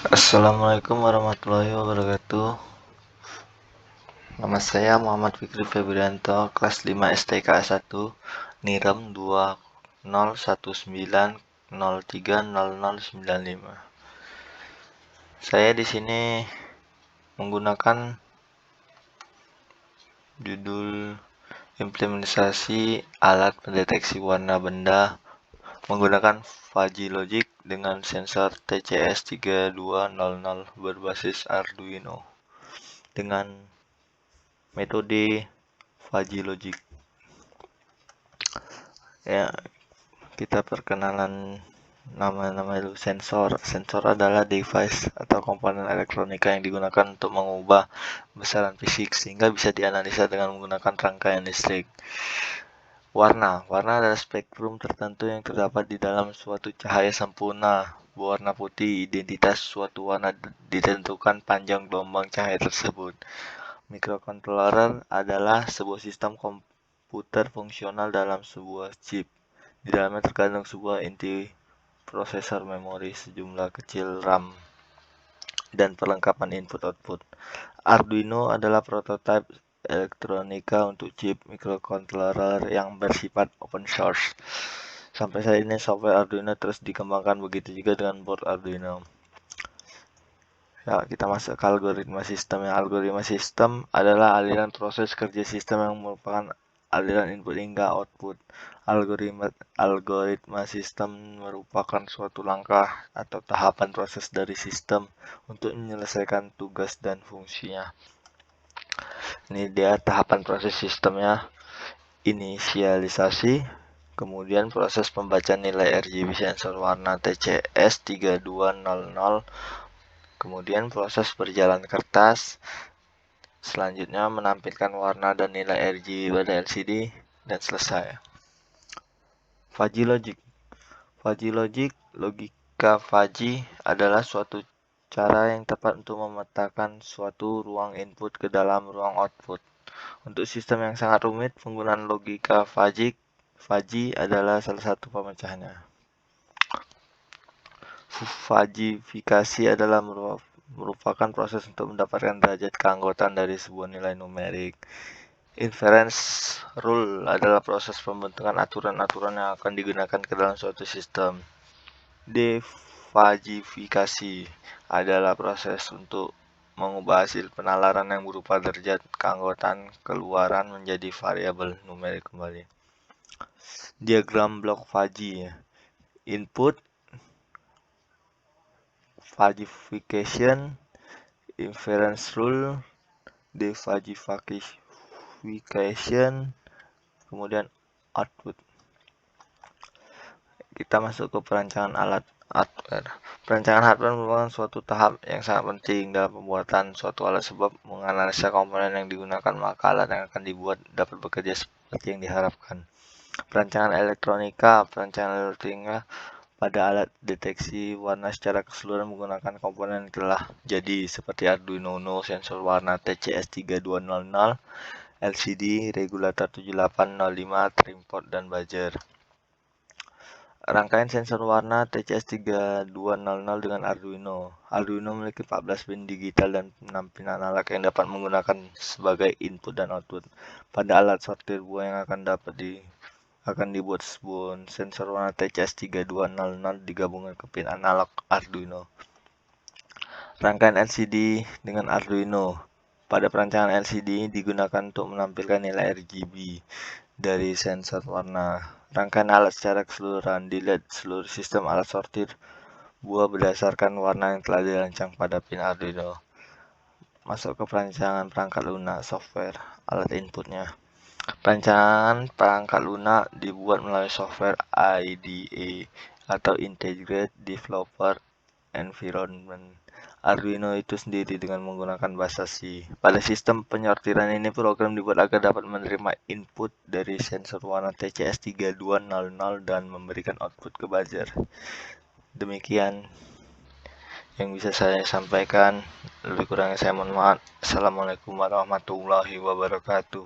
Assalamualaikum warahmatullahi wabarakatuh. Nama saya Muhammad Fikri Febrianto, kelas 5 STK 1, NIREM 2019030095. Saya di sini menggunakan judul implementasi alat pendeteksi warna benda menggunakan fuzzy logic dengan sensor TCS3200 berbasis Arduino dengan metode fuzzy logic. Ya, kita perkenalan nama-nama itu. Sensor adalah device atau komponen elektronika yang digunakan untuk mengubah besaran fisik sehingga bisa dianalisa dengan menggunakan rangkaian listrik. Warna adalah spektrum tertentu yang terdapat di dalam suatu cahaya sempurna berwarna putih. Identitas suatu warna ditentukan panjang gelombang cahaya tersebut. Microcontroller adalah sebuah sistem komputer fungsional dalam sebuah chip. Di dalamnya terkandung sebuah inti prosesor, memori, sejumlah kecil RAM, dan perlengkapan input-output. Arduino adalah prototipe elektronika untuk chip microcontroller yang bersifat open source. Sampai saat ini software Arduino terus dikembangkan, begitu juga dengan board Arduino. Ya, kita masuk ke algoritma sistem. Algoritma sistem adalah aliran proses kerja sistem yang merupakan aliran input hingga output. Algoritma sistem merupakan suatu langkah atau tahapan proses dari sistem untuk menyelesaikan tugas dan fungsinya. Ini dia tahapan proses sistemnya: inisialisasi, kemudian proses pembacaan nilai RGB sensor warna TCS3200, kemudian proses berjalan kertas, selanjutnya menampilkan warna dan nilai RGB pada LCD, dan selesai. Fuzzy logic. Logika fuzzy adalah suatu cara yang tepat untuk memetakan suatu ruang input ke dalam ruang output. Untuk sistem yang sangat rumit, penggunaan logika fuzzy adalah salah satu pemecahannya. Fuzzifikasi adalah merupakan proses untuk mendapatkan derajat keanggotaan dari sebuah nilai numerik. Inference rule adalah proses pembentukan aturan-aturan yang akan digunakan ke dalam suatu sistem. Defuzzifikasi adalah proses untuk mengubah hasil penalaran yang berupa derajat keanggotaan keluaran menjadi variabel numerik kembali. Diagram blok fuzzy. Input, fuzzification, inference rule, defuzzification, kemudian output. Kita masuk ke perancangan hardware. Perancangan hardware merupakan suatu tahap yang sangat penting dalam pembuatan suatu alat, sebab menganalisa komponen yang digunakan maka alat yang akan dibuat dapat bekerja seperti yang diharapkan. Perancangan elektronika pada alat deteksi warna secara keseluruhan menggunakan komponen yang telah jadi seperti Arduino Uno, sensor warna TCS3200, LCD, regulator 7805, trimpot, dan buzzer. Rangkaian sensor warna TCS3200 dengan Arduino. Arduino memiliki 14 pin digital dan 6 pin analog yang dapat menggunakan sebagai input dan output. Pada alat sortir buah yang akan dibuat sebuah sensor warna TCS3200 digabungkan ke pin analog Arduino. Rangkaian LCD dengan Arduino. Pada perancangan LCD digunakan untuk menampilkan nilai RGB dari sensor warna. Rangkaian alat secara keseluruhan dilihat seluruh sistem alat sortir buah berdasarkan warna yang telah dirancang pada pin Arduino. Masuk ke perancangan perangkat lunak software alat inputnya. Perancangan perangkat lunak dibuat melalui software IDE atau Integrated Developer Environment. Arduino itu sendiri dengan menggunakan bahasa C. Pada sistem penyortiran ini, program dibuat agar dapat menerima input dari sensor warna TCS3200 dan memberikan output ke buzzer. Demikian yang bisa saya sampaikan. Lebih kurangnya saya mohon maaf. Assalamualaikum warahmatullahi wabarakatuh.